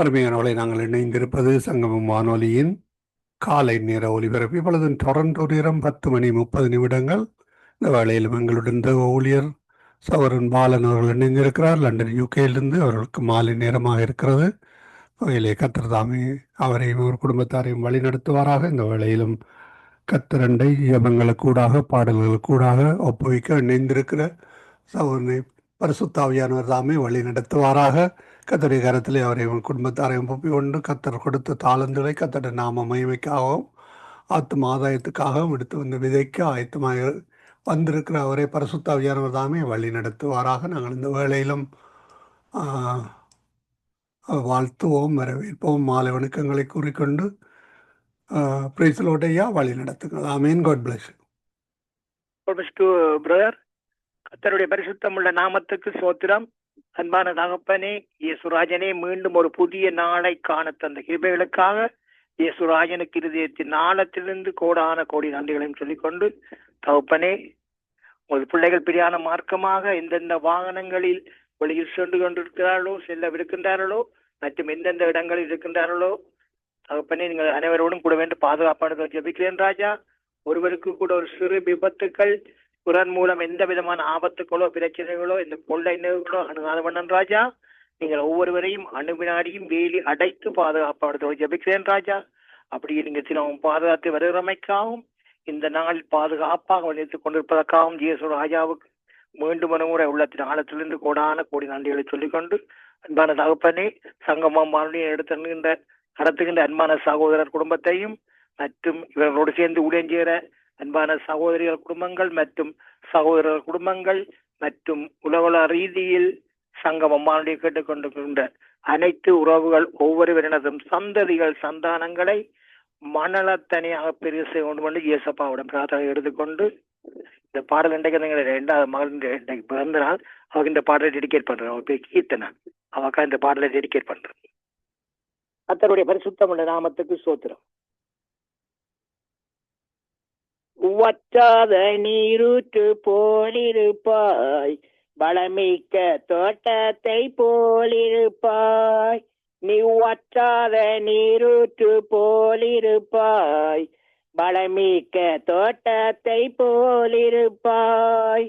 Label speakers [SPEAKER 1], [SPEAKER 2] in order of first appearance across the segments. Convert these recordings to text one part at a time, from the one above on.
[SPEAKER 1] அருமையானவளை நாங்கள் இணைந்திருப்பது சங்கமம் வானொலியின் காலை நேர ஒலிபரப்பு. இப்பொழுது டொரண்டோ நேரம் 10:30. இந்த வேளையிலும் எங்களுடன் தேவ ஊழியர் சவரன் பாலன் அவர்கள் இணைந்திருக்கிறார். லண்டன் யூகேயிலிருந்து அவர்களுக்கு மாலை நேரமாக இருக்கிறது. வகையிலே கத்தர் தாமே அவரையும் ஒரு குடும்பத்தாரையும் வழி நடத்துவாராக. இந்த வேளையிலும் கத்தரண்டை ஜபங்களுக்கூடாக பாடல்களுக்கூடாக ஒப்புவிக்க இணைந்திருக்கிற சகோதரனை பரிசுத்தாவியானவர் தாமே வழி நடத்துவாராக. கத்தருடைய கரத்திலே அவரையும் குடும்பத்தாரையும் ஒப்பி கொண்டு கத்தர் கொடுத்த தாளந்துகளை கத்தருடைய நாம மகிமைக்காகவும் ஆத்தும ஆதாயத்துக்காகவும் எடுத்து வந்த விதைக்கு ஆயத்தமாக வந்திருக்கிற அவரை பரிசுத்தாவியானவர் தாமே வழி நடத்துவாராக. நாங்கள் இந்த வேளையிலும் வாழ்த்துவோம், வரவேற்போம், மாலை வணக்கங்களை கூறிக்கொண்டு பிரைஸ்லோடையா வழி நடத்துங்கள். ஆமீன். God bless
[SPEAKER 2] to brother. கர்த்தருடைய பரிசுத்தம் உள்ள நாமத்துக்கு சோத்திரம். அன்பான தகப்பனே, இயேசுராஜனே, மீண்டும் ஒரு புதிய நாளை காண தந்த கிருபைகளுக்காக இயேசுராஜனுக்கு இருதயத்தின் நாளத்திலிருந்து கோடான கோடி நன்றிகளையும் சொல்லிக்கொண்டு, தகப்பனே, உங்கள் பிள்ளைகள் பிரியான மார்க்கமாக எந்தெந்த வாகனங்களில் வெளியில் சென்று கொண்டிருக்கிறார்களோ, செல்லவிருக்கின்றார்களோ, மற்றும் எந்தெந்த இடங்களில் இருக்கின்றார்களோ, தகப்பனே, நீங்கள் அனைவரோடும் கூட வேண்டும் பாதுகாப்பானதை ஜெபிக்கிறேன் ராஜா. ஒருவருக்கு கூட ஒரு சிறு விபத்துக்கள், பிறன் மூலம் எந்த விதமான ஆபத்துக்களோ பிரச்சனைகளோ இந்த கொள்ளை நிகழ்வுகளோ அணுகாதவண்ணன் ராஜா. நீங்கள் ஒவ்வொருவரையும் அணுவினாடியும் வேலி அடைத்து பாதுகாப்பானதோடு ஜெபிக்கிறேன் ராஜா. அப்படியே நீங்கள் சிலவும் பாதுகாத்து வருகிறமைக்காகவும் இந்த நாளில் பாதுகாப்பாக வலித்துக் கொண்டிருப்பதற்காகவும் ஜிஎஸ் ராஜாவுக்கு மீண்டும் முறை உள்ளத்தின் ஆழத்திலிருந்து கோடான கோடி நன்றிகளை சொல்லிக்கொண்டு, அன்பான தகப்பனே, சங்கமம் வானொலியை எடுத்துகின்ற நடத்துகின்ற அன்பான சகோதரர் குடும்பத்தையும் மற்றும் இவர்களோடு சேர்ந்து ஊழியஞ்சேர அன்பான சகோதரிகள் குடும்பங்கள் மற்றும் சகோதரர் குடும்பங்கள் மற்றும் உலக ரீதியில் சங்கமம் வானொலியை கேட்டுக்கொண்டிருக்கின்ற அனைத்து உறவுகள் ஒவ்வொருவரினதும் சந்ததிகள் சந்தானங்களை மணலத்தனியாக பெரிய செய்ய கொண்டு வந்து இயேசப்பாவிடம் பிரார்த்தனை எடுத்துக்கொண்டு, இந்த பாடல் இன்றைக்கு இரண்டாவது மகள் இன்றைக்கு பிறந்த நாள். அவருக்கு இந்த பாடலை டெடிகேட் பண்றேன். அவர் பேர் கீர்த்தனா. அவக்கா இந்த பாடலை டெடிகேட் பண்றேன். கர்த்தருடைய பரிசுத்தம் உள்ள நாமத்துக்கு சோத்திரம். வற்றாத நீரூற்று போலிருப்பாய், வளமிக்க தோட்டத்தை போலிருப்பாய். நீ வற்றாத நீரூற்று போலிருப்பாய், வளமிக்க தோட்டத்தை போலிருப்பாய்.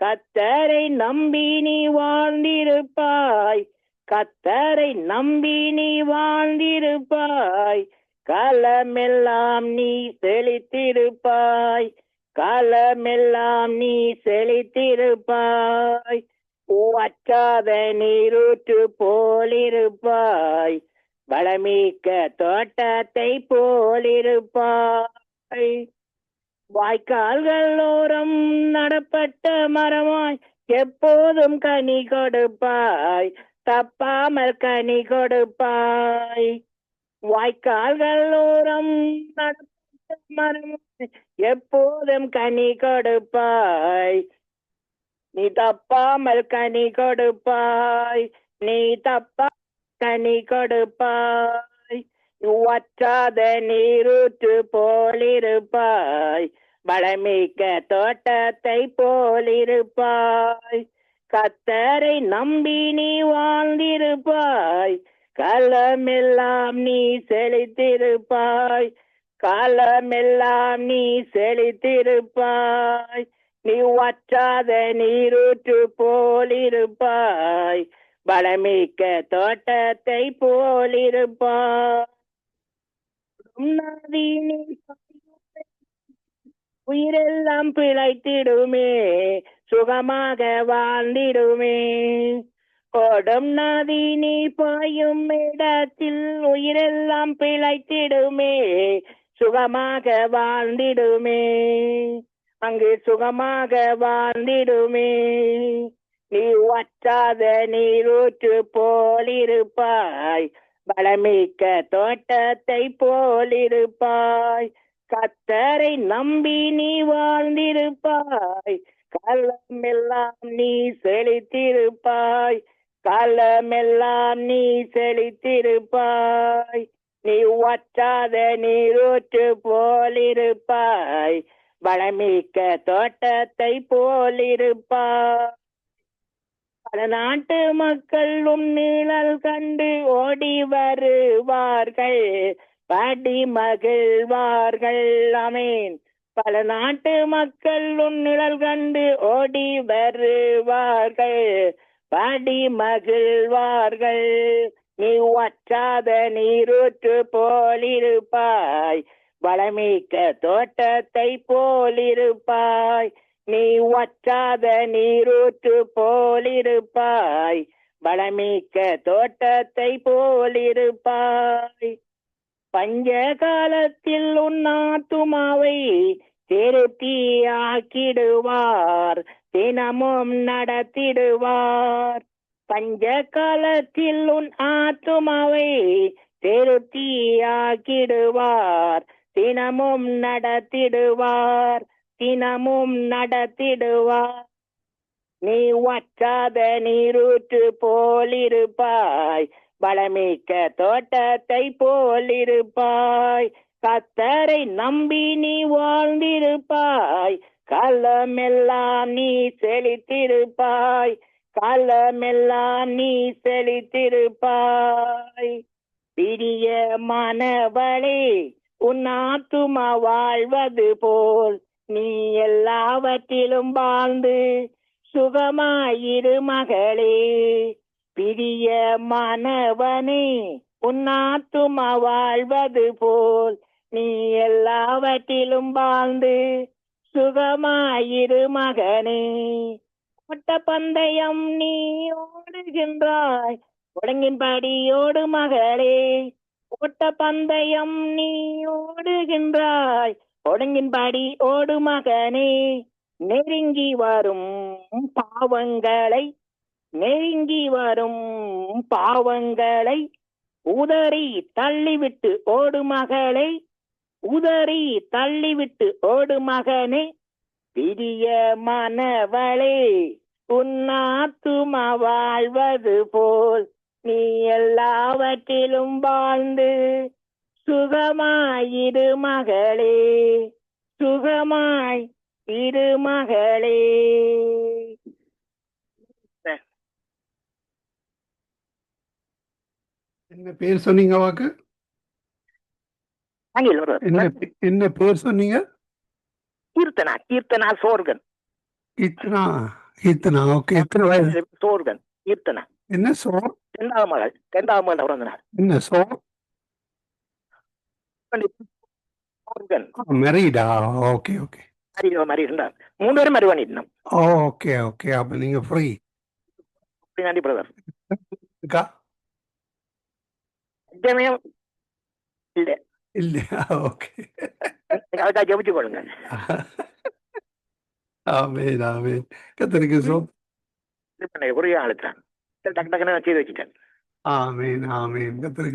[SPEAKER 2] கர்த்தரை நம்பி நீ வாழ்ந்திருப்பாய், கர்த்தரை நம்பி நீ வாழ்ந்திருப்பாய். காலமெல்லாம் நீ செழித்திருப்பாய், காலமெல்லாம் நீ செழித்திருப்பாய். வற்றாத நீரூற்று போலிருப்பாய், வளமிக்க தோட்டத்தை போலிருப்பாய். வாய்க்கால்களோரம் நடப்பட்ட மரமாய் எப்போதும் கனி கொடுப்பாய், தப்பாமல் கனி கொடுப்பாய். வாய்க்கால்களோரம் நடப்பட்ட மரமாய் எப்போதும் கனி கொடுப்பாய், நீ தப்பாமல் கனி கொடுப்பாய், நீ தப்பா கனி கொடுப்பாய். வற்றாத நீரூற்று போலிருப்பாய், வளமிக்க தோட்டத்தை போலிருப்பாய். கர்த்தரை நம்பி நீ வாழ்ந்திருப்பாய், காலமெல்லாம் நீ செழித்திருப்பாய், காலமெல்லாம் நீ செழித்திருப்பாய். நீ வற்றாத நீரூற்று போலிருப்பாய், வளமிக்க தோட்டத்தை போலிருப்பாய். நதி நீ உயிரெல்லாம் பிழைத்திடுமே, சுகமாக வாழ்ந்திடுமே. ஓடும் நதி நீ பாயும் இடத்தில் உயிரெல்லாம் பிழைத்திடுமே, சுகமாக வாழ்ந்திடுமே, அங்கு சுகமாக வாழ்ந்திடுமே. நீ வற்றாத நீரூற்று போலிருப்பாய், வளமிக்க தோட்டத்தை போலிருப்பாய். கர்த்தரை நம்பி நீ வாழ்ந்திருப்பாய், காலமெல்லாம் நீ செழித்திருப்பாய், காலமெல்லாம் நீ செழித்திருப்பாய். நீ வற்றாத நீரூற்று போலிருப்பாய், வளமிக்க தோட்டத்தை போலிருப்பாய்.
[SPEAKER 3] பல நாட்டு மக்கள் உன் நிழல் கண்டு ஓடி வருவார்கள், பாடி மகிழ்வார்கள். ஆமென். பல நாட்டு மக்கள் உன் நிழல் கண்டு ஓடி வருவார்கள், பாடி மகிழ்வார்கள். நீ வற்றாத நீரூற்று போலிருப்பாய், வளமிக்க தோட்டத்தை போலிருப்பாய். நீ வற்றாத நீரூற்று போலிருப்பாய், வளமிக்க தோட்டத்தை போலிருப்பாய். பஞ்ச காலத்தில் உன் ஆத்துமாவை திருப்தியாக்கிடுவார், தினமும் நடத்திடுவார். பஞ்ச காலத்தில் உன் ஆத்துமாவை திருப்தியாக்கிடுவார், தினமும் நடத்திடுவார், தினமும் நடத்திடுவார். நீ வற்றாத நீரூற்று போலிருப்பாய், வளமிக்க தோட்டத்தை போலிருப்பாய். கர்த்தரை நம்பி நீ வாழ்ந்திருப்பாய், காலமெல்லாம் நீ செழித்திருப்பாய், காலமெல்லாம் நீ செழித்திருப்பாய். பிரியமானவளே, உன் ஆத்துமா வாழ்வது போல் நீ எல்லாவற்றிலும் வாழ்ந்து சுகமாயிரு மகளே. பிரியமானவனே, உன் ஆத்துமா வாழ்வது போல் நீ எல்லாவற்றிலும் வாழ்ந்து சுகமாயிரு மகனே. ஓட்ட பந்தயம் நீ ஓடுகின்றாய், ஒழுங்கின்படி ஓடு மகளே. ஓட்ட பந்தயம் நீ ஓடுகின்றாய், ஒழுங்கின்படி ஓடு மகனே. நெருங்கி வரும் பாவங்களை, நெருங்கி வரும் பாவங்களை உதறி தள்ளிவிட்டு ஓடு மகளே, உதறி தள்ளிவிட்டு ஓடு மகனே. பிரியமானவளே, உன் ஆத்துமா வாழ்வது போல் நீ எல்லாவற்றிலும் வாழ்ந்து சுகமாயிரு மகளே, சுகமாய் இரு மகளே.
[SPEAKER 1] என்ன பேர் சொன்னீங்க வாக்கு? என்ன பேர் சொன்னீங்க?
[SPEAKER 2] கீர்த்தனா, கீர்த்தனா சோர்கன்.
[SPEAKER 1] கீர்த்தனா, கீர்த்தனா. ஓகே. எத்தனை வயசு?
[SPEAKER 2] சோர்கன் கீர்த்தனா.
[SPEAKER 1] என்ன சோர்?
[SPEAKER 2] இரண்டாவது மகள், இரண்டாவது மகள் பிறந்த நாள்.
[SPEAKER 1] என்ன சோர்?
[SPEAKER 2] சோர்கன்
[SPEAKER 1] மேரீடா? Okay okay.
[SPEAKER 2] மாதிரி இருந்தார். 3 பேரும் மறு பண்ணிட்டோம்.
[SPEAKER 1] Okay okay. அப்ப நீங்க ஃப்ரீ
[SPEAKER 2] பிரதர்.
[SPEAKER 1] இருக்கா?
[SPEAKER 2] இல்ல
[SPEAKER 1] இல்லையா? ஓகே.
[SPEAKER 2] அதுக்காக ஜெபிச்சு கொள்ளுங்க.
[SPEAKER 1] ஆமென் ஆமென். கர்த்தருக்கு
[SPEAKER 2] குறைய அழுத்தான், டக்கு டக்குன்னு செய்து வச்சுட்டேன்.
[SPEAKER 1] ஆமென் ஆமென். கர்த்தருக்கு